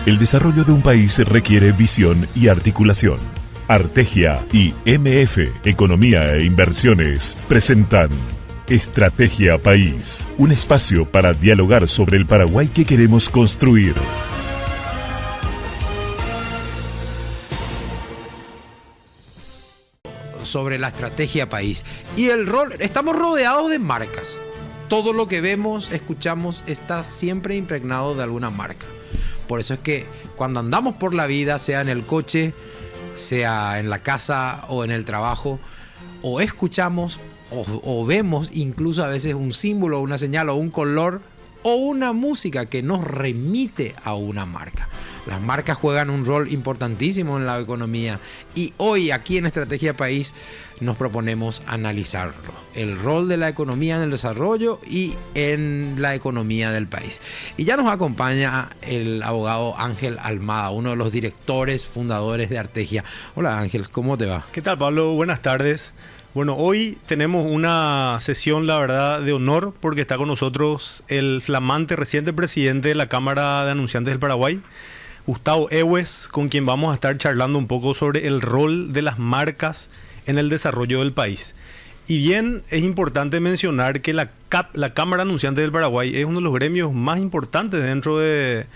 El desarrollo de un país requiere visión y articulación. Artegia y MF, Economía e Inversiones, presentan Estrategia País, un espacio para dialogar sobre el Paraguay que queremos construir. Sobre la estrategia país y el rol. Estamos rodeados de marcas. Todo lo que vemos, escuchamos, está siempre impregnado de alguna marca. Por eso es que cuando andamos por la vida, sea en el coche, sea en la casa o en el trabajo, o escuchamos o vemos incluso a veces un símbolo, una señal o un color o una música que nos remite a una marca. Las marcas juegan un rol importantísimo en la economía y hoy aquí en Estrategia País nos proponemos analizarlo. El rol de la economía en el desarrollo y en la economía del país. Y ya nos acompaña el abogado Ángel Almada, uno de los directores fundadores de Artegia. Hola Ángel, ¿cómo te va? ¿Qué tal, Pablo? Buenas tardes. Bueno, hoy tenemos una sesión, la verdad, de honor porque está con nosotros el flamante reciente presidente de la Cámara de Anunciantes del Paraguay, Gustavo Ewes, con quien vamos a estar charlando un poco sobre el rol de las marcas en el desarrollo del país. Y bien, es importante mencionar que la Cámara de Anunciantes del Paraguay es uno de los gremios más importantes dentro del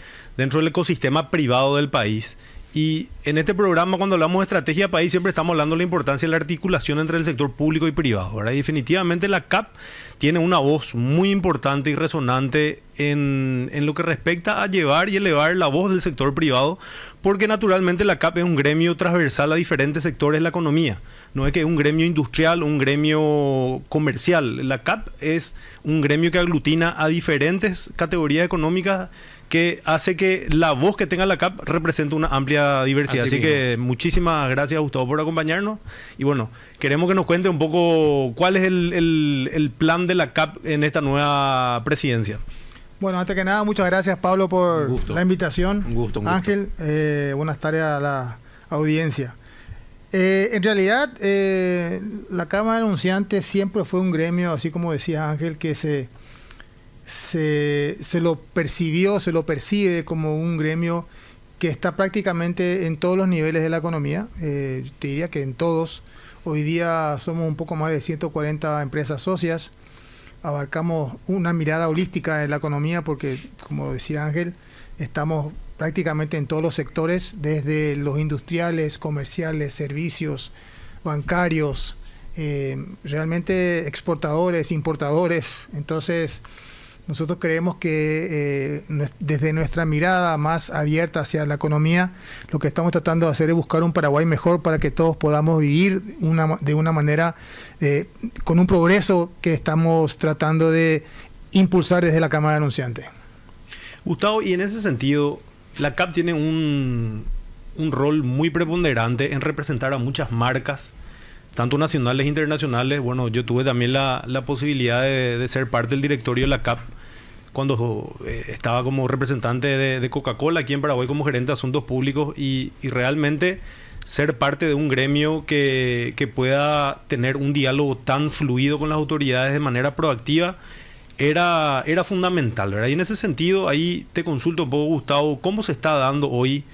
ecosistema privado del país. Y en este programa, cuando hablamos de estrategia país, siempre estamos hablando de la importancia de la articulación entre el sector público y privado, ¿verdad? Y definitivamente la CAP tiene una voz muy importante y resonante en lo que respecta a llevar y elevar la voz del sector privado, porque naturalmente la CAP es un gremio transversal a diferentes sectores de la economía. No es que es un gremio industrial, un gremio comercial. La CAP es un gremio que aglutina a diferentes categorías económicas que hace que la voz que tenga la CAP represente una amplia diversidad. Así que muchísimas gracias, Gustavo, por acompañarnos. Y bueno, queremos que nos cuente un poco cuál es el plan de la CAP en esta nueva presidencia. Bueno, antes que nada, muchas gracias, Pablo, por la invitación. Un gusto. Ángel, buenas tardes a la audiencia. En realidad, la Cámara de Anunciantes siempre fue un gremio, así como decía Ángel, que se lo percibe como un gremio que está prácticamente en todos los niveles de la economía. Te diría que en todos. Hoy día somos un poco más de 140 empresas socias. Abarcamos una mirada holística de la economía porque, como decía Ángel, estamos prácticamente en todos los sectores, desde los industriales, comerciales, servicios, bancarios, realmente exportadores, importadores. Entonces, nosotros creemos que desde nuestra mirada más abierta hacia la economía, lo que estamos tratando de hacer es buscar un Paraguay mejor para que todos podamos vivir de una manera, con un progreso que estamos tratando de impulsar desde la Cámara de Anunciantes. Gustavo, y en ese sentido, la CAP tiene un rol muy preponderante en representar a muchas marcas, tanto nacionales e internacionales. Bueno, yo tuve también la posibilidad de ser parte del directorio de la CAP cuando estaba como representante de Coca-Cola aquí en Paraguay como gerente de asuntos públicos y realmente ser parte de un gremio que pueda tener un diálogo tan fluido con las autoridades de manera proactiva era fundamental, ¿verdad? Y en ese sentido, ahí te consulto un poco, Gustavo, ¿cómo se está dando hoy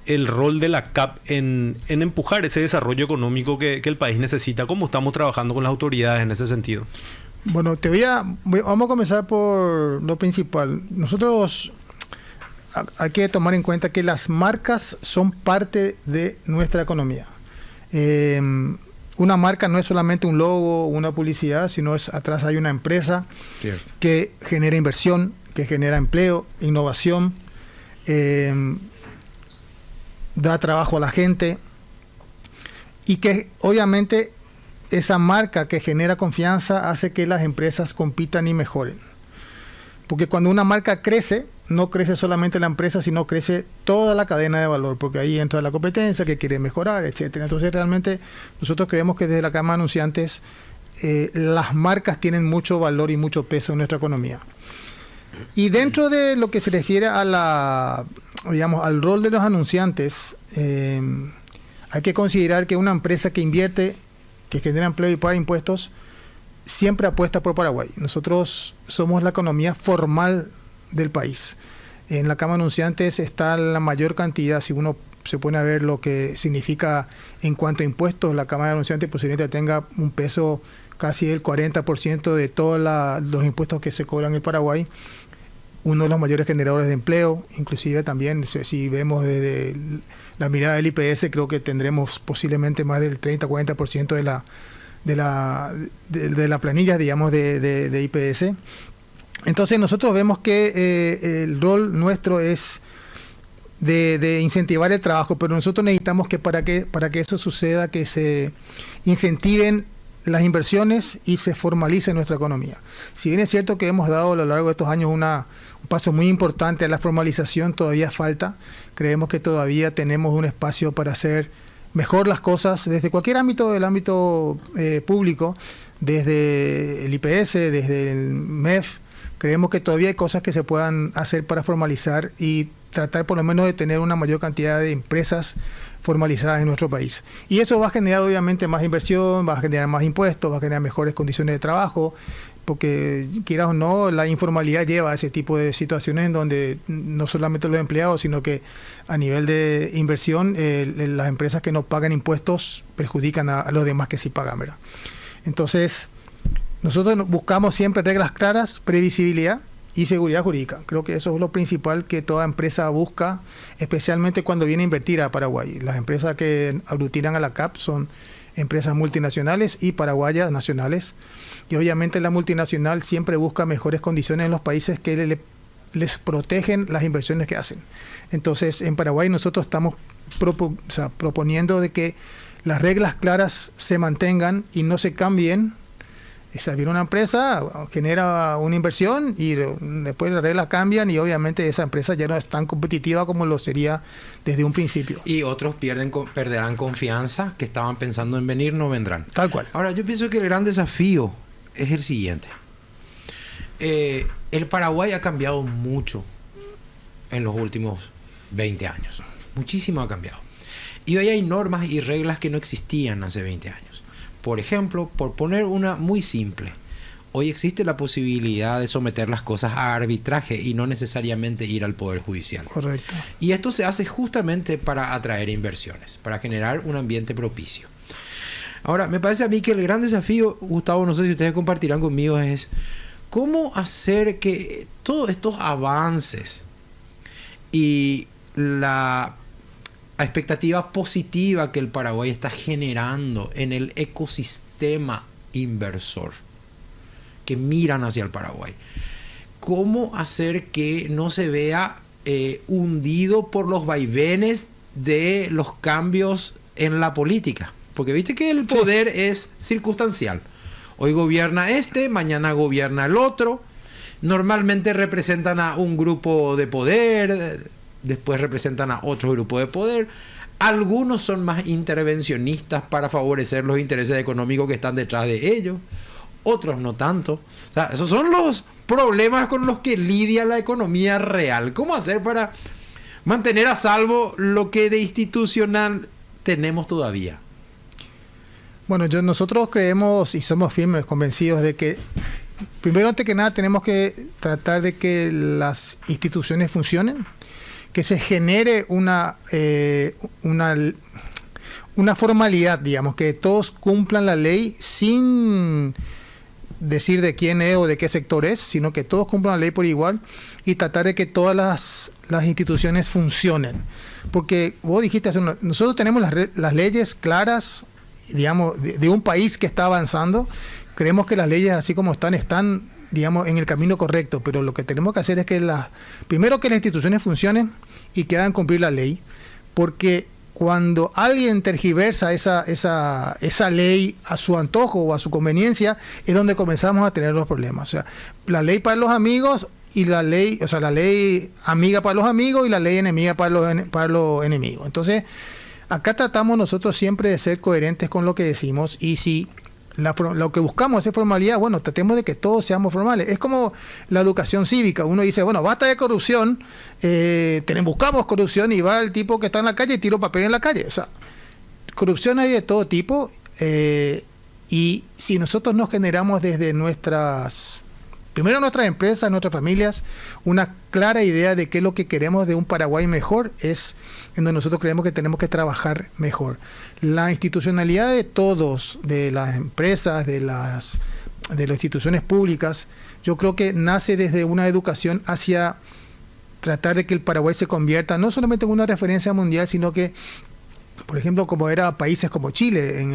el rol de la CAP en empujar ese desarrollo económico que el país necesita? ¿Cómo estamos trabajando con las autoridades en ese sentido? Bueno, vamos a comenzar por lo principal. Nosotros hay que tomar en cuenta que las marcas son parte de nuestra economía. Una marca no es solamente un logo o una publicidad, sino atrás hay una empresa que genera inversión, que genera empleo, innovación, da trabajo a la gente y que obviamente esa marca que genera confianza hace que las empresas compitan y mejoren. Porque cuando una marca crece, no crece solamente la empresa, sino crece toda la cadena de valor, porque ahí entra la competencia que quiere mejorar, etcétera. Entonces realmente nosotros creemos que desde la Cámara de Anunciantes las marcas tienen mucho valor y mucho peso en nuestra economía. Y dentro de lo que se refiere a al rol de los anunciantes, hay que considerar que una empresa que invierte, que genera empleo y paga impuestos, siempre apuesta por Paraguay. Nosotros somos la economía formal del país. En la Cámara de Anunciantes está la mayor cantidad, si uno se pone a ver lo que significa en cuanto a impuestos, la Cámara de Anunciantes posiblemente tenga un peso casi del 40% de todos los impuestos que se cobran en el Paraguay, uno de los mayores generadores de empleo, inclusive también si vemos desde la mirada del IPS, creo que tendremos posiblemente más del 30-40% de la planilla, digamos, de IPS. Entonces nosotros vemos que el rol nuestro es de incentivar el trabajo, pero nosotros necesitamos que para que eso suceda, que se incentiven las inversiones y se formalice nuestra economía. Si bien es cierto que hemos dado a lo largo de estos años un paso muy importante a la formalización, todavía falta. Creemos que todavía tenemos un espacio para hacer mejor las cosas desde cualquier ámbito, del ámbito público, desde el IPS, desde el MEF. Creemos que todavía hay cosas que se puedan hacer para formalizar y tratar por lo menos de tener una mayor cantidad de empresas formalizadas en nuestro país. Y eso va a generar obviamente más inversión, va a generar más impuestos, va a generar mejores condiciones de trabajo, porque quieras o no, la informalidad lleva a ese tipo de situaciones en donde no solamente los empleados, sino que a nivel de inversión, las empresas que no pagan impuestos perjudican a los demás que sí pagan, ¿verdad? Entonces, nosotros buscamos siempre reglas claras, previsibilidad y seguridad jurídica. Creo que eso es lo principal que toda empresa busca, especialmente cuando viene a invertir a Paraguay. Las empresas que aglutinan a la CAP son empresas multinacionales y paraguayas nacionales. Y obviamente la multinacional siempre busca mejores condiciones en los países que les protegen las inversiones que hacen. Entonces, en Paraguay nosotros estamos proponiendo de que las reglas claras se mantengan y no se cambien. Viene una empresa, genera una inversión y después las reglas cambian y obviamente esa empresa ya no es tan competitiva como lo sería desde un principio. Y otros perderán confianza, que estaban pensando en venir, no vendrán. Tal cual. Ahora, yo pienso que el gran desafío es el siguiente. El Paraguay ha cambiado mucho en los últimos 20 años. Muchísimo ha cambiado. Y hoy hay normas y reglas que no existían hace 20 años. Por ejemplo, por poner una muy simple, hoy existe la posibilidad de someter las cosas a arbitraje y no necesariamente ir al Poder Judicial. Correcto. Y esto se hace justamente para atraer inversiones, para generar un ambiente propicio. Ahora, me parece a mí que el gran desafío, Gustavo, no sé si ustedes compartirán conmigo, es cómo hacer que todos estos avances y la expectativa positiva que el Paraguay está generando en el ecosistema inversor que miran hacia el Paraguay, cómo hacer que no se vea hundido por los vaivenes de los cambios en la política, porque viste que el poder es circunstancial. Hoy gobierna mañana gobierna el otro, normalmente representan a un grupo de poder, después representan a otro grupo de poder. Algunos son más intervencionistas para favorecer los intereses económicos que están detrás de ellos. Otros no tanto. O sea, esos son los problemas con los que lidia la economía real. ¿Cómo hacer para mantener a salvo lo que de institucional tenemos todavía? Bueno, nosotros creemos y somos firmes, convencidos de que primero, antes que nada, tenemos que tratar de que las instituciones funcionen, que se genere una formalidad, digamos, que todos cumplan la ley sin decir de quién es o de qué sector es, sino que todos cumplan la ley por igual y tratar de que todas las instituciones funcionen. Porque vos dijiste, nosotros tenemos las leyes claras, digamos, de un país que está avanzando. Creemos que las leyes así como están, digamos, en el camino correcto, pero lo que tenemos que hacer es que primero que las instituciones funcionen y que hagan cumplir la ley, porque cuando alguien tergiversa esa ley a su antojo o a su conveniencia, es donde comenzamos a tener los problemas. O sea, la ley para los amigos y la ley amiga para los amigos y la ley enemiga para los enemigos. Entonces, acá tratamos nosotros siempre de ser coherentes con lo que decimos, y si lo que buscamos es formalidad, bueno, tratemos de que todos seamos formales. Es como la educación cívica. Uno dice, bueno, basta de corrupción, buscamos corrupción, y va el tipo que está en la calle y tira papel en la calle. O sea, corrupción hay de todo tipo, y si nosotros nos generamos desde nuestras primero nuestras empresas, nuestras familias, una clara idea de qué es lo que queremos de un Paraguay mejor, es en donde nosotros creemos que tenemos que trabajar mejor. La institucionalidad de todos, de las empresas, de las instituciones públicas, yo creo que nace desde una educación hacia tratar de que el Paraguay se convierta no solamente en una referencia mundial, sino que, por ejemplo, como era países como Chile,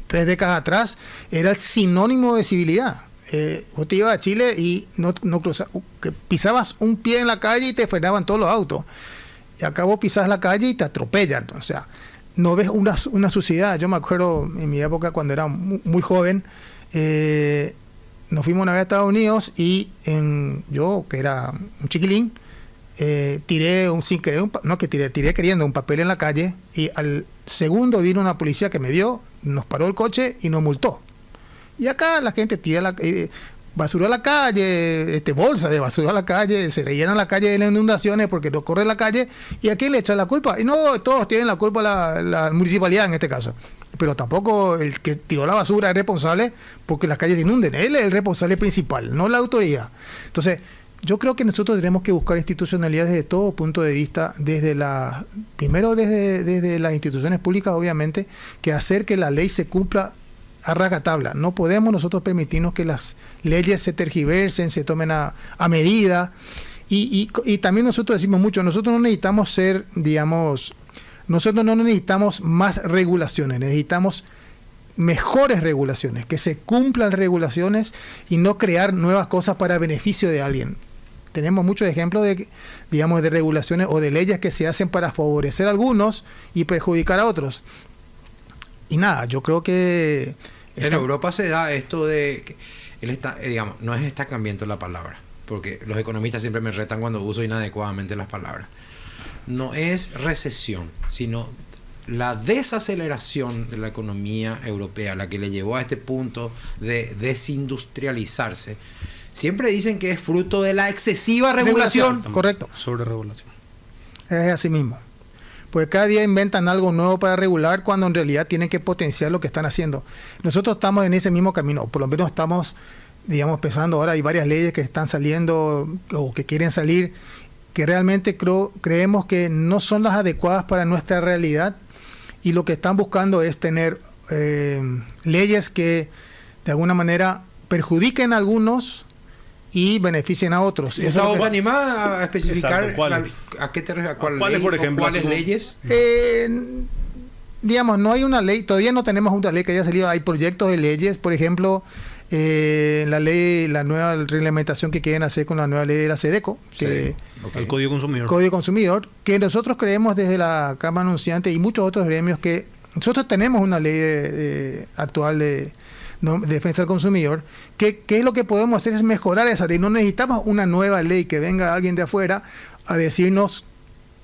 3 décadas atrás, era el sinónimo de civilidad. Vos te ibas a Chile y no que pisabas un pie en la calle y te frenaban todos los autos. Y acá vos pisas la calle y te atropellan. O sea, no ves una suciedad. Yo me acuerdo en mi época, cuando era muy joven, nos fuimos una vez a Estados Unidos y yo, que era un chiquilín, tiré tiré queriendo un papel en la calle, y al segundo vino una policía que me vio, nos paró el coche y nos multó. Y acá la gente tira basura a la calle, bolsa de basura a la calle, se rellena la calle de las inundaciones porque no corre la calle. ¿Y a quién le echan la culpa? Y no, todos tienen la culpa, la municipalidad en este caso. Pero tampoco el que tiró la basura es responsable porque las calles se inunden. Él es el responsable principal, no la autoridad. Entonces, yo creo que nosotros tenemos que buscar institucionalidad desde todo punto de vista, primero desde las instituciones públicas, obviamente, que hacer que la ley se cumpla a rajatabla. No podemos nosotros permitirnos que las leyes se tergiversen, se tomen a medida. Y también nosotros decimos mucho, nosotros no necesitamos nosotros no necesitamos más regulaciones, necesitamos mejores regulaciones, que se cumplan regulaciones y no crear nuevas cosas para beneficio de alguien. Tenemos muchos ejemplos de regulaciones o de leyes que se hacen para favorecer a algunos y perjudicar a otros. Y nada, yo creo que en Europa se da esto de que no es estancamiento la palabra, porque los economistas siempre me retan cuando uso inadecuadamente las palabras. No es recesión, sino la desaceleración de la economía europea, la que le llevó a este punto de desindustrializarse. Siempre dicen que es fruto de la excesiva regulación. Correcto. Sobre regulación. Es así mismo. Pues cada día inventan algo nuevo para regular cuando en realidad tienen que potenciar lo que están haciendo. Nosotros estamos en ese mismo camino, o por lo menos estamos, pensando ahora, hay varias leyes que están saliendo o que quieren salir, que realmente creemos que no son las adecuadas para nuestra realidad, y lo que están buscando es tener leyes que de alguna manera perjudiquen a algunos y beneficien a otros. ¿Gustavo, ¿te animás a especificar a qué te refieres? ¿Cuáles, por ejemplo? ¿Cuáles leyes? No hay una ley, todavía no tenemos una ley que haya salido. Hay proyectos de leyes, por ejemplo, la nueva reglamentación que quieren hacer con la nueva ley de la SEDECO, el Código Consumidor. Código Consumidor, que nosotros creemos desde la Cámara Anunciante y muchos otros gremios que nosotros tenemos una ley actual de defensa del consumidor, que es lo que podemos hacer es mejorar esa ley. No necesitamos una nueva ley que venga alguien de afuera a decirnos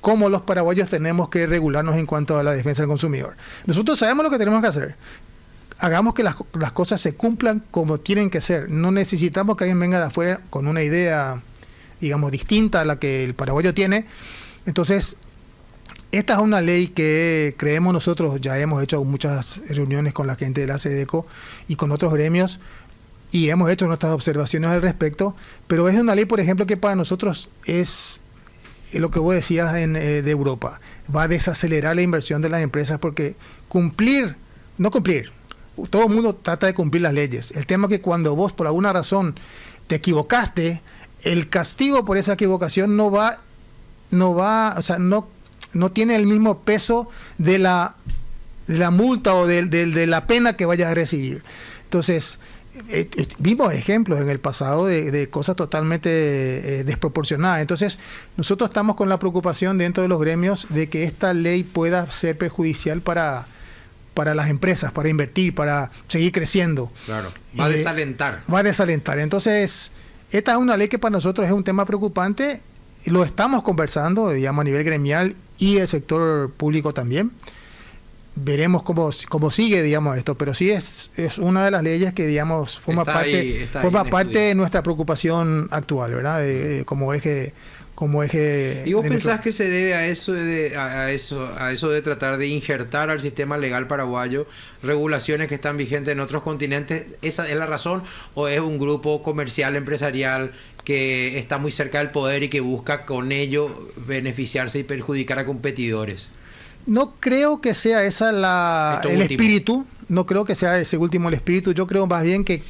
cómo los paraguayos tenemos que regularnos en cuanto a la defensa del consumidor. Nosotros sabemos lo que tenemos que hacer. Hagamos que las cosas se cumplan como tienen que ser. No necesitamos que alguien venga de afuera con una idea, distinta a la que el paraguayo tiene. Entonces, esta es una ley que creemos nosotros, ya hemos hecho muchas reuniones con la gente de la SEDECO y con otros gremios, y hemos hecho nuestras observaciones al respecto, pero es una ley, por ejemplo, que para nosotros es lo que vos decías de Europa. Va a desacelerar la inversión de las empresas porque todo el mundo trata de cumplir las leyes. El tema es que cuando vos por alguna razón te equivocaste, el castigo por esa equivocación no tiene el mismo peso de la multa o de la pena que vayas a recibir. Entonces, vimos ejemplos en el pasado de cosas totalmente desproporcionadas. Entonces, nosotros estamos con la preocupación dentro de los gremios de que esta ley pueda ser perjudicial para las empresas, para invertir, para seguir creciendo. Claro, va a desalentar. Va a desalentar. Entonces, esta es una ley que para nosotros es un tema preocupante. Lo estamos conversando, a nivel gremial y el sector público también. Veremos cómo sigue, esto, pero sí es una de las leyes que, forma parte de nuestra preocupación actual, ¿verdad? Como eje como eje. ¿Y vos de pensás nuestro- que se debe a eso de tratar de injertar al sistema legal paraguayo regulaciones que están vigentes en otros continentes? ¿Esa es la razón? ¿O es un grupo comercial, empresarial que está muy cerca del poder y que busca con ello beneficiarse y perjudicar a competidores? No creo que sea esa Esto el último. espíritu, no creo que sea ese último el espíritu, yo creo más bien que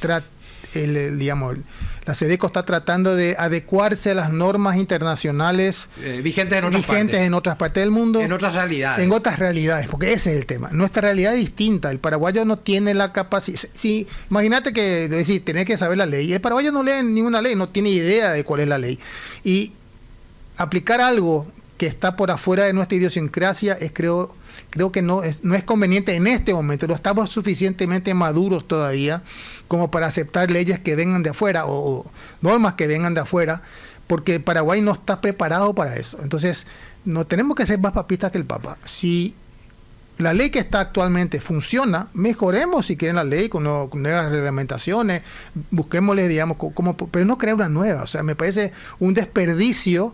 la SEDECO está tratando de adecuarse a las normas internacionales Vigentes en otras vigentes partes. en otras partes del mundo, En otras realidades. en otras realidades, porque ese es el tema. Nuestra realidad es distinta, el paraguayo no tiene la capacidad, si imagínate que decir, tenés que saber la ley, el paraguayo no lee ninguna ley, no tiene idea de cuál es la ley, y aplicar algo que está por afuera de nuestra idiosincrasia creo que no es conveniente en este momento. No estamos suficientemente maduros todavía como para aceptar leyes que vengan de afuera o normas que vengan de afuera, porque Paraguay no está preparado para eso. Entonces, no tenemos que ser más papistas que el Papa. Si la ley que está actualmente funciona, mejoremos si quieren la ley con nuevas reglamentaciones, busquémosle, digamos, pero no crear una nueva. O sea, me parece un desperdicio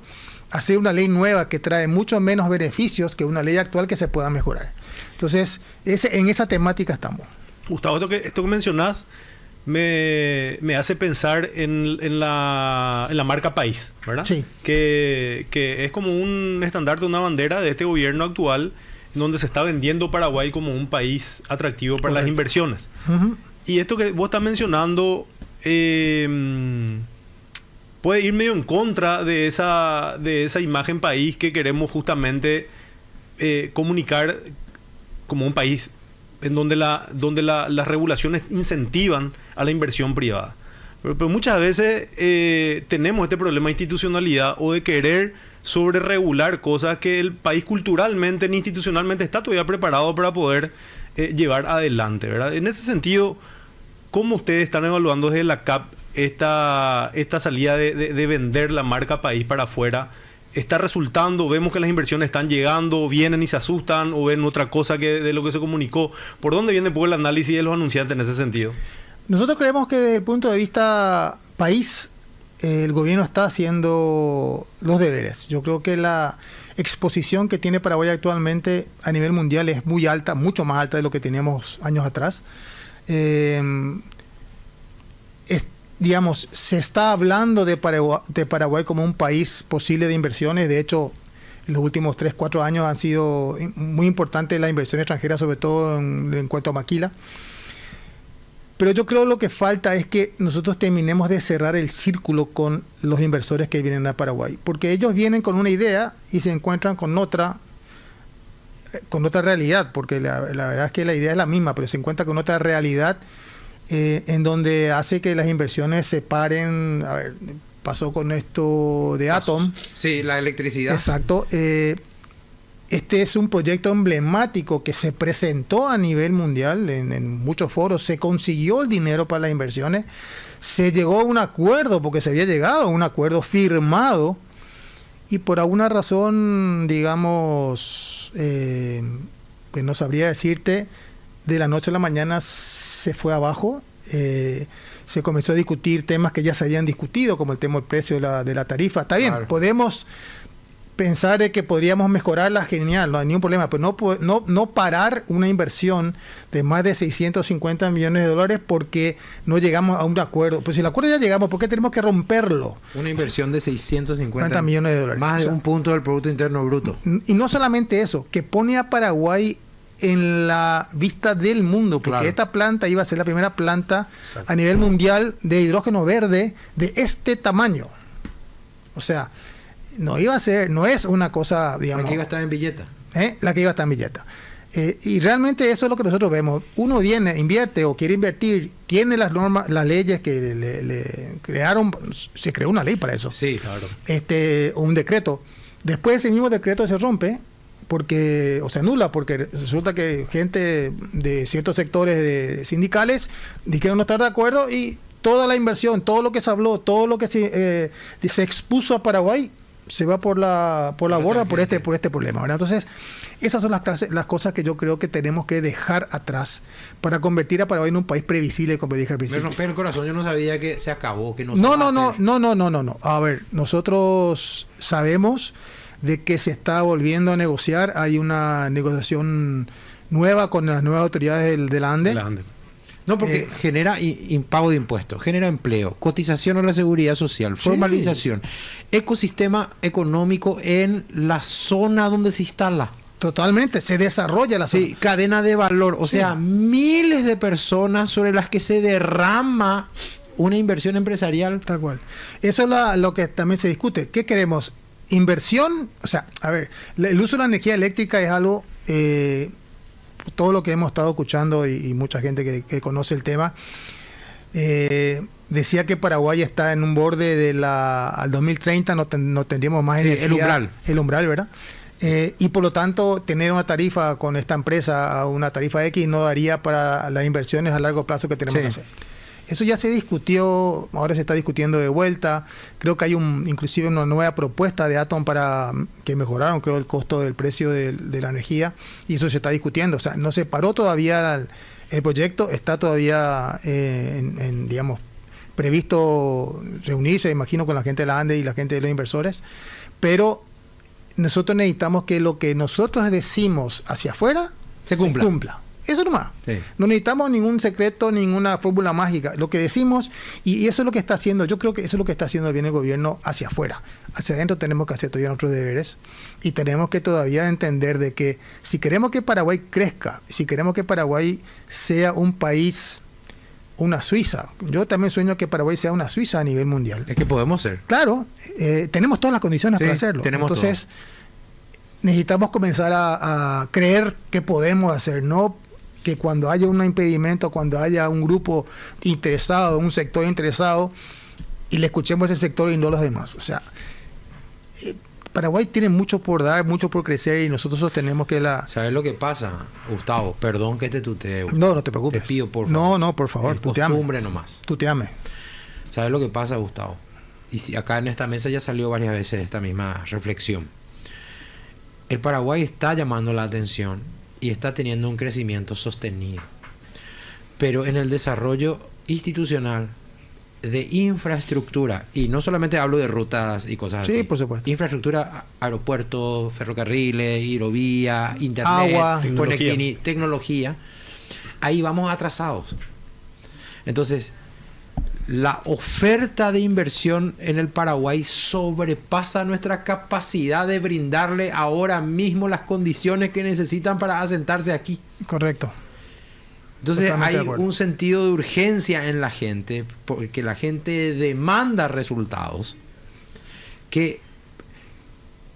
hacer una ley nueva que trae mucho menos beneficios que una ley actual que se pueda mejorar. Entonces, en esa temática estamos. Gustavo, esto que mencionás me hace pensar en la marca país, ¿verdad? Sí. Que es como un estandarte, una bandera de este gobierno actual, donde se está vendiendo Paraguay como un país atractivo para las Correcto. inversiones. Uh-huh. Y esto que vos estás mencionando puede ir medio en contra de esa imagen país que queremos justamente comunicar como un país en donde las regulaciones incentivan a la inversión privada. Pero muchas veces tenemos este problema de institucionalidad o de querer sobre regular cosas que el país culturalmente ni institucionalmente está todavía preparado para poder llevar adelante, ¿verdad? En ese sentido, ¿cómo ustedes están evaluando desde la CAP esta salida de vender la marca país para afuera? ¿Está resultando? ¿Vemos que las inversiones están llegando, vienen y se asustan, o ven otra cosa de lo que se comunicó? ¿Por dónde viene un poco el análisis de los anunciantes en ese sentido? Nosotros creemos que desde el punto de vista país, el gobierno está haciendo los deberes. Yo creo que la exposición que tiene Paraguay actualmente a nivel mundial es muy alta, mucho más alta de lo que teníamos años atrás. Digamos, se está hablando de Paraguay como un país posible de inversiones. De hecho, en los últimos 3-4 años han sido muy importantes las inversiones extranjeras, sobre todo en cuanto a maquila. Pero yo creo lo que falta es que nosotros terminemos de cerrar el círculo con los inversores que vienen a Paraguay. Porque ellos vienen con una idea y se encuentran con otra realidad. Porque la verdad es que la idea es la misma, pero se encuentra con otra realidad en donde hace que las inversiones se paren. A ver, pasó con esto de Atom. Sí, la electricidad. Exacto. Este es un proyecto emblemático que se presentó a nivel mundial en muchos foros, se consiguió el dinero para las inversiones, se llegó a un acuerdo, porque se había llegado a un acuerdo firmado, y por alguna razón, digamos, que no sabría decirte, de la noche a la mañana se fue abajo. Se comenzó a discutir temas que ya se habían discutido, como el tema del precio de la tarifa. Está bien, Claro. Podemos pensar de que podríamos mejorarla, genial, no hay ningún problema, pero no parar una inversión de más de 650 millones de dólares porque no llegamos a un acuerdo. Pues si el acuerdo ya llegamos, ¿por qué tenemos que romperlo? Una inversión de 650 50 millones de dólares. Más O de sea, un punto del Producto Interno Bruto. y no solamente eso, que pone a Paraguay en la vista del mundo, porque Claro. esta planta iba a ser la primera planta a nivel mundial de hidrógeno verde de este tamaño. O sea, no es una cosa, digamos, Aquí iba a estar en billeta. la que iba a estar en billeta. Y realmente eso es lo que nosotros vemos. Uno viene, invierte o quiere invertir, tiene las normas, las leyes que le crearon, se creó una ley para eso. Sí, claro. O un decreto. Después ese mismo decreto se rompe o se anula porque resulta que gente de ciertos sectores sindicales dijeron no estar de acuerdo y toda la inversión, todo lo que se habló, todo lo que se expuso a Paraguay se va por la borda por este problema, ¿verdad? Entonces, esas son las cosas que yo creo que tenemos que dejar atrás para convertir a Paraguay en un país previsible, como dije al Me principio. rompe el corazón, yo no sabía que se acabó, que no se No. va a hacer. No. A ver, nosotros sabemos de que se está volviendo a negociar, hay una negociación nueva con las nuevas autoridades de la ANDE. La ANDE. No, porque genera pago de impuestos, genera empleo, cotización a la seguridad social, formalización, ecosistema económico en la zona donde se instala. Totalmente, se desarrolla la zona. Sí, cadena de valor, o Sí. sea, miles de personas sobre las que se derrama una inversión empresarial. Tal cual. Eso es lo que también se discute. ¿Qué queremos? Inversión, o sea, a ver, el uso de la energía eléctrica es algo, todo lo que hemos estado escuchando y mucha gente que conoce el tema, decía que Paraguay está en un borde al 2030, no tendríamos más Sí, energía. el umbral. El umbral, ¿verdad? Y por lo tanto, tener una tarifa con esta empresa, una tarifa X, no daría para las inversiones a largo plazo que tenemos Sí. que hacer. Eso ya se discutió, ahora se está discutiendo de vuelta. Creo que hay inclusive una nueva propuesta de Atom para que mejoraron, creo, el costo del precio de la energía, y eso se está discutiendo. O sea, no se paró todavía el proyecto, está todavía digamos, previsto reunirse, imagino, con la gente de la ANDE y la gente de los inversores, pero nosotros necesitamos que lo que nosotros decimos hacia afuera Se cumpla. Eso nomás. Sí. No necesitamos ningún secreto, ninguna fórmula mágica. Lo que decimos, y eso es lo que está haciendo, yo creo que eso es lo que está haciendo bien el gobierno hacia afuera. Hacia adentro tenemos que hacer todavía nuestros deberes y tenemos que todavía entender de que si queremos que Paraguay crezca, si queremos que Paraguay sea un país, una Suiza, yo también sueño que Paraguay sea una Suiza a nivel mundial. Es que podemos ser. Claro, tenemos todas las condiciones Sí, para hacerlo. tenemos Entonces, necesitamos comenzar a creer que podemos hacer, no que cuando haya un impedimento, cuando haya un grupo interesado, un sector interesado, y le escuchemos ese sector y no los demás. O sea, Paraguay tiene mucho por dar, mucho por crecer, y nosotros sostenemos que ¿Sabes lo que pasa, Gustavo? Perdón que te tutee. No te preocupes. Te pido, por favor. No, por favor, Es tuteame. costumbre nomás. Tuteame. ¿Sabes lo que pasa, Gustavo? Y si acá en esta mesa ya salió varias veces esta misma reflexión. El Paraguay está llamando la atención y está teniendo un crecimiento sostenido. Pero en el desarrollo institucional de infraestructura, y no solamente hablo de rutas y cosas así. Sí, por supuesto. Infraestructura, aeropuertos, ferrocarriles, hidrovía, internet, Agua, tecnología. Ahí vamos atrasados. Entonces, la oferta de inversión en el Paraguay sobrepasa nuestra capacidad de brindarle ahora mismo las condiciones que necesitan para asentarse aquí. Correcto. Entonces Totalmente hay de acuerdo. un sentido de urgencia en la gente, porque la gente demanda resultados que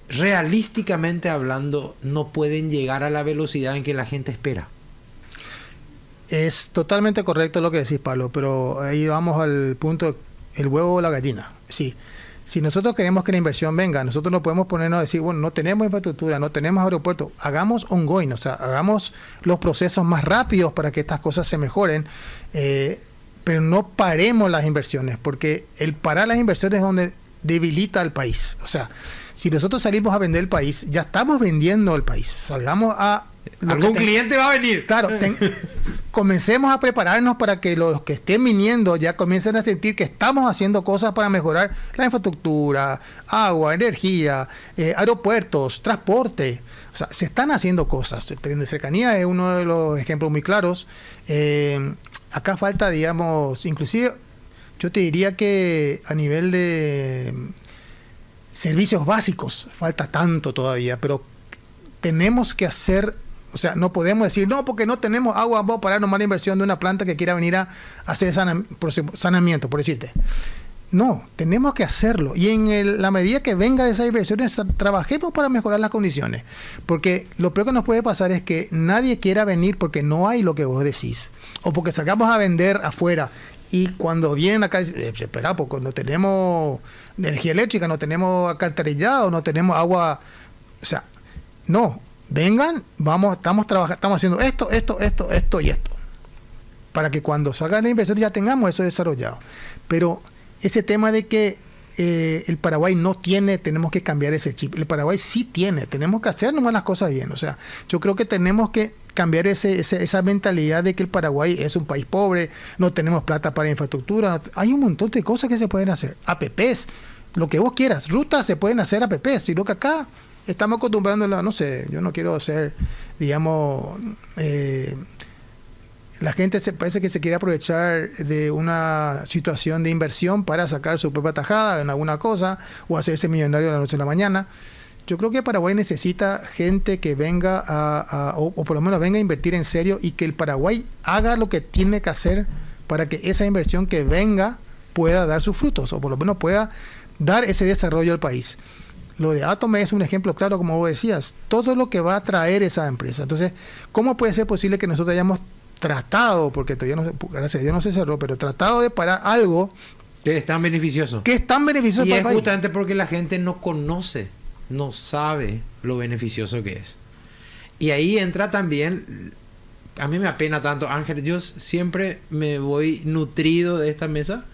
realísticamente hablando no pueden llegar a la velocidad en que la gente espera. Es totalmente correcto lo que decís, Pablo, pero ahí vamos al punto, el huevo o la gallina. Sí, si nosotros queremos que la inversión venga, nosotros no podemos ponernos a decir, bueno, no tenemos infraestructura, no tenemos aeropuerto, hagamos ongoing, o sea, hagamos los procesos más rápidos para que estas cosas se mejoren, pero no paremos las inversiones, porque el parar las inversiones es donde debilita al país. O sea, si nosotros salimos a vender el país, ya estamos vendiendo el país. Salgamos a... Algún cliente va a venir. Claro, comencemos a prepararnos para que los que estén viniendo ya comiencen a sentir que estamos haciendo cosas para mejorar la infraestructura, agua, energía, aeropuertos, transporte. O sea, se están haciendo cosas. El tren de cercanía es uno de los ejemplos muy claros. Acá falta, digamos, inclusive yo te diría que a nivel de servicios básicos falta tanto todavía, pero tenemos que hacer, o sea, no podemos decir, no, porque no tenemos agua, vamos a parar nomás la inversión de una planta que quiera venir a hacer saneamiento, por decirte. No, tenemos que hacerlo. Y en la medida que venga de esas inversiones, trabajemos para mejorar las condiciones. Porque lo peor que nos puede pasar es que nadie quiera venir porque no hay lo que vos decís. O porque salgamos a vender afuera. Y cuando vienen acá, espera, porque no tenemos energía eléctrica, no tenemos alcantarillado, no tenemos agua. O sea, no, vengan, estamos haciendo esto y esto. Para que cuando salga la inversión ya tengamos eso desarrollado. Pero ese tema de que el Paraguay no tiene, tenemos que cambiar ese chip. El Paraguay sí tiene, tenemos que hacer nomás las cosas bien. O sea, yo creo que tenemos que cambiar esa mentalidad de que el Paraguay es un país pobre, no tenemos plata para infraestructura. Hay un montón de cosas que se pueden hacer. APPs, lo que vos quieras. Rutas se pueden hacer APPs, sino que acá estamos acostumbrándonos, no sé, yo no quiero ser, digamos... la gente parece que se quiere aprovechar de una situación de inversión para sacar su propia tajada en alguna cosa o hacerse millonario de la noche a la mañana. Yo creo que Paraguay necesita gente que venga o por lo menos venga a invertir en serio y que el Paraguay haga lo que tiene que hacer para que esa inversión que venga pueda dar sus frutos o por lo menos pueda dar ese desarrollo al país. Lo de Atome es un ejemplo claro, como vos decías, todo lo que va a traer esa empresa. Entonces, ¿cómo puede ser posible que nosotros hayamos tratado, porque todavía no, gracias a Dios no se cerró, pero tratado de parar algo que es tan beneficioso? Que es tan beneficioso y para es el país. justamente porque la gente no conoce, no sabe lo beneficioso que es. Y ahí entra también, a mí me apena tanto, Ángel, yo siempre me voy nutrido de esta mesa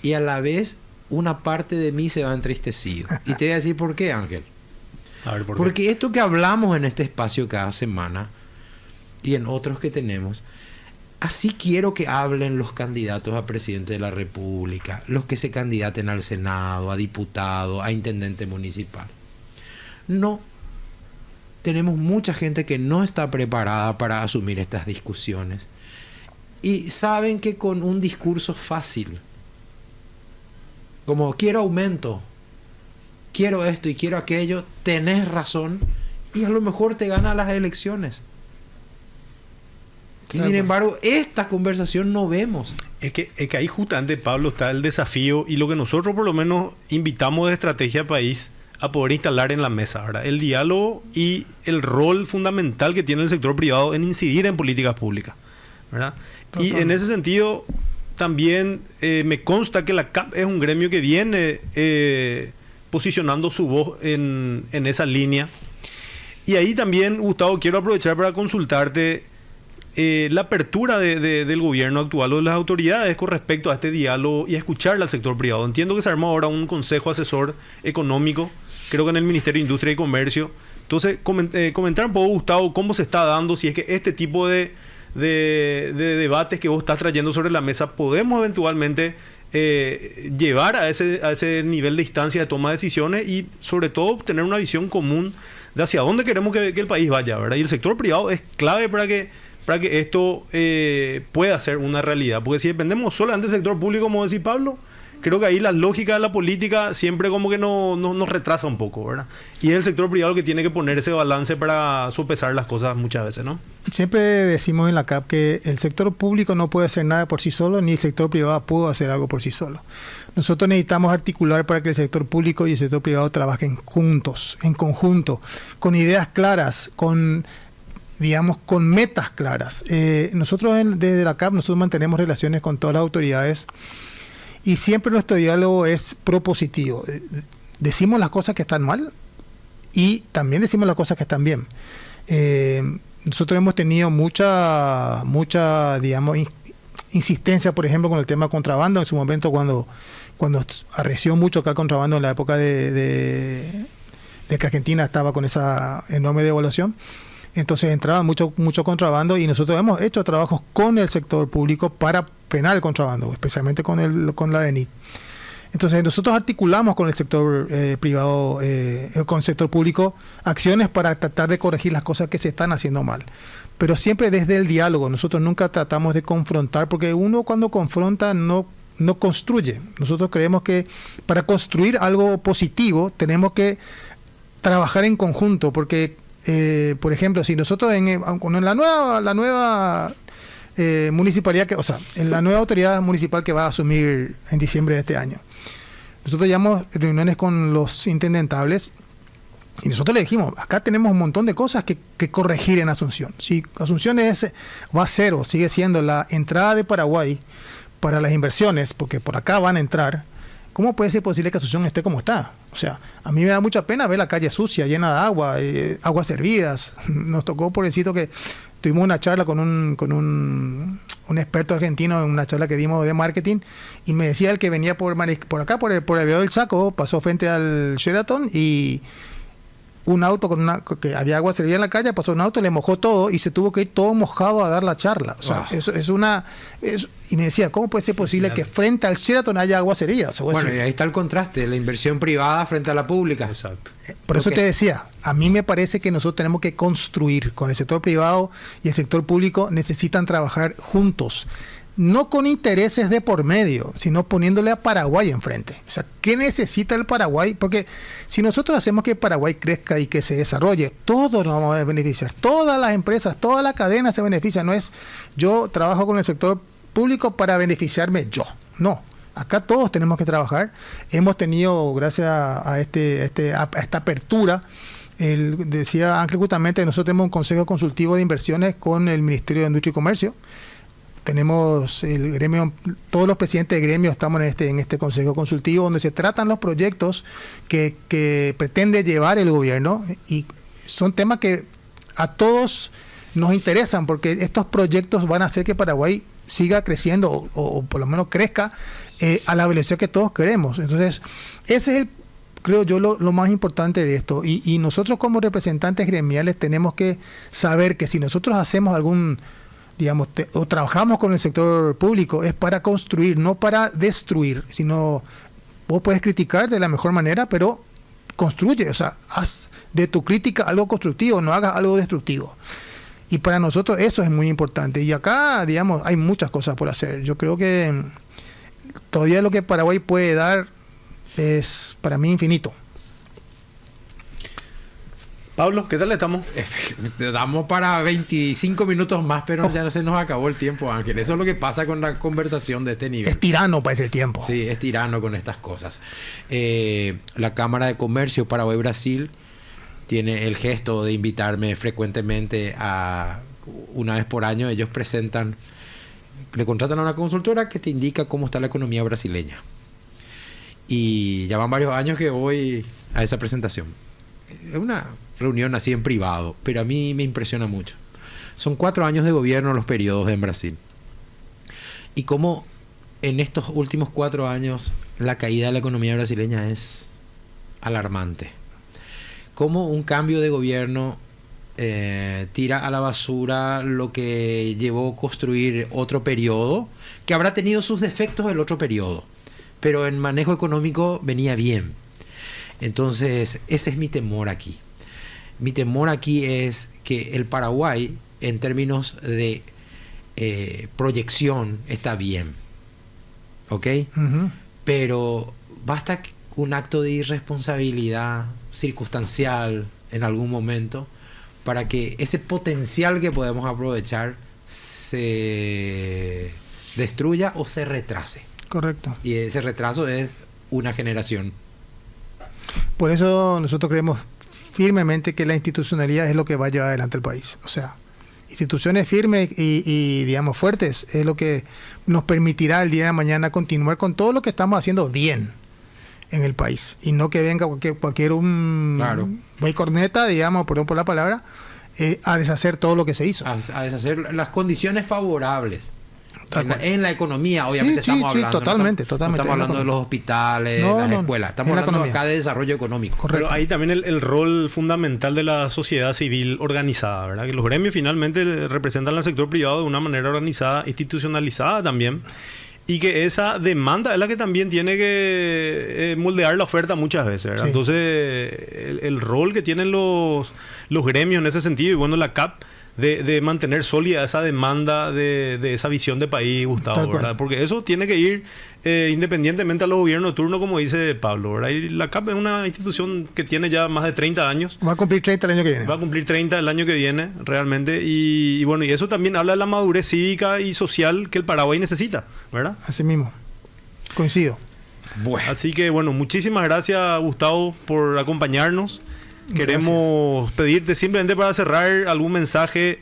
y a la vez una parte de mí se va entristecido. Y te voy a decir por qué, Ángel. A ver, ¿por qué? Porque esto que hablamos en este espacio cada semana y en otros que tenemos, así quiero que hablen los candidatos a presidente de la República, los que se candidaten al Senado, a diputado, a intendente municipal. No, tenemos mucha gente que no está preparada para asumir estas discusiones. Y saben que con un discurso fácil, como quiero aumento, quiero esto y quiero aquello, tenés razón y a lo mejor te gana las elecciones. Y sin embargo, esta conversación no vemos. Es que ahí justamente, Pablo, está el desafío y lo que nosotros por lo menos invitamos de Estrategia País a poder instalar en la mesa, ¿verdad? El diálogo y el rol fundamental que tiene el sector privado en incidir en políticas públicas, ¿verdad? Y en ese sentido, también me consta que la CAP es un gremio que viene posicionando su voz en esa línea. Y ahí también, Gustavo, quiero aprovechar para consultarte la apertura del gobierno actual o de las autoridades con respecto a este diálogo y a escucharle al sector privado. Entiendo que se armó ahora un consejo asesor económico, creo que en el Ministerio de Industria y Comercio. Entonces, comentar un poco, Gustavo, cómo se está dando, si es que este tipo de debates que vos estás trayendo sobre la mesa podemos eventualmente llevar a ese nivel de instancia de toma de decisiones y sobre todo tener una visión común de hacia dónde queremos que el país vaya, ¿verdad? Y el sector privado es clave para que esto pueda ser una realidad, porque si dependemos solamente del sector público, como decía Pablo, creo que ahí la lógica de la política siempre como que nos retrasa un poco, ¿verdad? Y es el sector privado el que tiene que poner ese balance para sopesar las cosas muchas veces, ¿no? Siempre decimos en la CAP que el sector público no puede hacer nada por sí solo, ni el sector privado pudo hacer algo por sí solo. Nosotros necesitamos articular para que el sector público y el sector privado trabajen juntos, en conjunto, con ideas claras, con metas claras. Nosotros desde la CAP, nosotros mantenemos relaciones con todas las autoridades y siempre nuestro diálogo es propositivo. Decimos las cosas que están mal y también decimos las cosas que están bien. Nosotros hemos tenido mucha digamos, insistencia, por ejemplo, con el tema contrabando. En su momento, cuando arreció mucho acá el contrabando en la época de que Argentina estaba con esa enorme devaluación. Entonces entraba mucho contrabando y nosotros hemos hecho trabajos con el sector público para frenar el contrabando, especialmente con la DENIT. Entonces nosotros articulamos con el sector privado, con el sector público, acciones para tratar de corregir las cosas que se están haciendo mal. Pero siempre desde el diálogo. Nosotros nunca tratamos de confrontar, porque uno cuando confronta no construye. Nosotros creemos que para construir algo positivo tenemos que trabajar en conjunto, porque por ejemplo, si nosotros en la nueva municipalidad, en la nueva autoridad municipal que va a asumir en diciembre de este año, nosotros llevamos reuniones con los intendentables y nosotros le dijimos, acá tenemos un montón de cosas que corregir en Asunción. Si Asunción va a cero, sigue siendo la entrada de Paraguay para las inversiones, porque por acá van a entrar, ¿cómo puede ser posible que Asunción esté como está? O sea, a mí me da mucha pena ver la calle sucia, llena de agua, aguas servidas. Nos tocó, pobrecito, que tuvimos una charla con un un experto argentino en una charla que dimos de marketing, y me decía el que venía por acá, por el Aviador del Chaco, pasó frente al Sheraton y un auto que había agua servida en la calle, pasó un auto, le mojó todo y se tuvo que ir todo mojado a dar la charla. O sea, eso y me decía, ¿cómo puede ser posible que frente al Sheraton haya agua servida? O sea, bueno, y ahí está el contraste, la inversión privada frente a la pública. Exacto. Por eso te decía, a mí me parece que nosotros tenemos que construir con el sector privado y el sector público, necesitan trabajar juntos. No con intereses de por medio, sino poniéndole a Paraguay enfrente. O sea, ¿qué necesita el Paraguay? Porque si nosotros hacemos que Paraguay crezca y que se desarrolle, todos nos vamos a beneficiar. Todas las empresas, toda la cadena se beneficia. No es yo trabajo con el sector público para beneficiarme yo. No. Acá todos tenemos que trabajar. Hemos tenido, gracias a esta apertura, decía Ángel justamente, nosotros tenemos un consejo consultivo de inversiones con el Ministerio de Industria y Comercio. Tenemos el gremio, todos los presidentes de gremio estamos en este consejo consultivo donde se tratan los proyectos que pretende llevar el gobierno, y son temas que a todos nos interesan porque estos proyectos van a hacer que Paraguay siga creciendo o por lo menos crezca a la velocidad que todos queremos. Entonces, ese es creo yo, lo más importante de esto. Y nosotros como representantes gremiales tenemos que saber que si nosotros hacemos o trabajamos con el sector público, es para construir, no para destruir, sino vos puedes criticar de la mejor manera, pero construye, o sea, haz de tu crítica algo constructivo, no hagas algo destructivo. Y para nosotros eso es muy importante. Y acá, hay muchas cosas por hacer. Yo creo que todavía lo que Paraguay puede dar es, para mí, infinito. Pablo, ¿qué tal estamos? Damos para 25 minutos más, pero ya se nos acabó el tiempo, Ángel. Eso es lo que pasa con la conversación de este nivel. Es tirano para ese tiempo. Sí, es tirano con estas cosas. La Cámara de Comercio Paraguay-Brasil tiene el gesto de invitarme frecuentemente una vez por año. Ellos le contratan a una consultora que te indica cómo está la economía brasileña. Y ya van varios años que voy a esa presentación. Es una reunión así en privado, pero a mí me impresiona mucho. Son 4 años de gobierno los periodos en Brasil. Y cómo en estos últimos 4 años la caída de la economía brasileña es alarmante. Cómo un cambio de gobierno tira a la basura lo que llevó a construir otro periodo, que habrá tenido sus defectos el otro periodo, pero en manejo económico venía bien. Entonces, ese es mi temor aquí. Mi temor aquí es que el Paraguay, en términos de proyección, está bien. ¿Ok? Uh-huh. Pero basta un acto de irresponsabilidad circunstancial en algún momento para que ese potencial que podemos aprovechar se destruya o se retrase. Correcto. Y ese retraso es una generación. Por eso nosotros creemos firmemente que la institucionalidad es lo que va a llevar adelante el país. O sea, instituciones firmes y digamos fuertes es lo que nos permitirá el día de mañana continuar con todo lo que estamos haciendo bien en el país, y no que venga cualquier claro, güey corneta, digamos, perdón por la palabra, a deshacer todo lo que se hizo, a deshacer las condiciones favorables en la economía. Obviamente estamos hablando, totalmente. No estamos hablando de los hospitales, las escuelas, estamos hablando acá de desarrollo económico. Correcto. Pero ahí también el rol fundamental de la sociedad civil organizada, ¿verdad? Que los gremios finalmente representan al sector privado de una manera organizada, institucionalizada también, y que esa demanda es la que también tiene que moldear la oferta muchas veces, ¿verdad? Sí. Entonces, el rol que tienen los gremios en ese sentido, y bueno, la CAP, de mantener sólida esa demanda de esa visión de país, Gustavo, ¿verdad? Porque eso tiene que ir independientemente a los gobiernos de turno, como dice Pablo, ¿verdad? Y la CAP es una institución que tiene ya más de 30 años. Va a cumplir 30 el año que viene. Va a cumplir 30 el año que viene, realmente. Y bueno, y eso también habla de la madurez cívica y social que el Paraguay necesita, ¿verdad? Así mismo. Coincido. Bueno. Así que, bueno, muchísimas gracias, Gustavo, por acompañarnos. Queremos pedirte simplemente para cerrar algún mensaje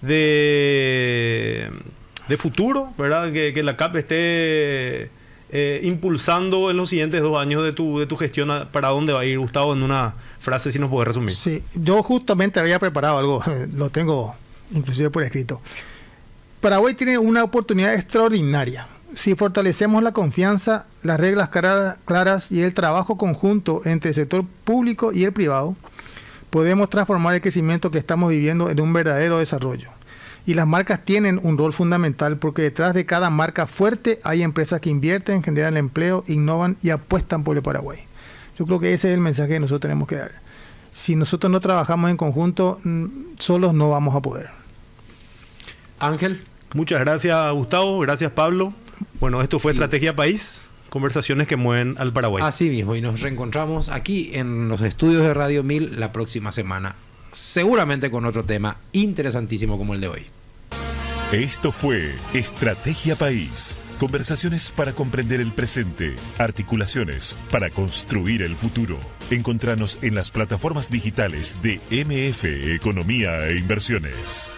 de futuro, ¿verdad? Que la CAP esté impulsando en los siguientes 2 años de tu gestión. ¿Para dónde va a ir, Gustavo? En una frase, si nos puedes resumir. Sí, yo justamente había preparado algo, lo tengo inclusive por escrito. Paraguay tiene una oportunidad extraordinaria. Si fortalecemos la confianza, las reglas claras y el trabajo conjunto entre el sector público y el privado, podemos transformar el crecimiento que estamos viviendo en un verdadero desarrollo. Y las marcas tienen un rol fundamental porque detrás de cada marca fuerte hay empresas que invierten, generan empleo, innovan y apuestan por el Paraguay. Yo creo que ese es el mensaje que nosotros tenemos que dar. Si nosotros no trabajamos en conjunto, solos no vamos a poder. Ángel. Muchas gracias, Gustavo. Gracias, Pablo. Bueno, esto fue Estrategia País, conversaciones que mueven al Paraguay. Así mismo, y nos reencontramos aquí en los estudios de Radio 1000 la próxima semana, seguramente con otro tema interesantísimo como el de hoy. Esto fue Estrategia País. Conversaciones para comprender el presente, articulaciones para construir el futuro. Encontranos en las plataformas digitales de MF Economía e Inversiones.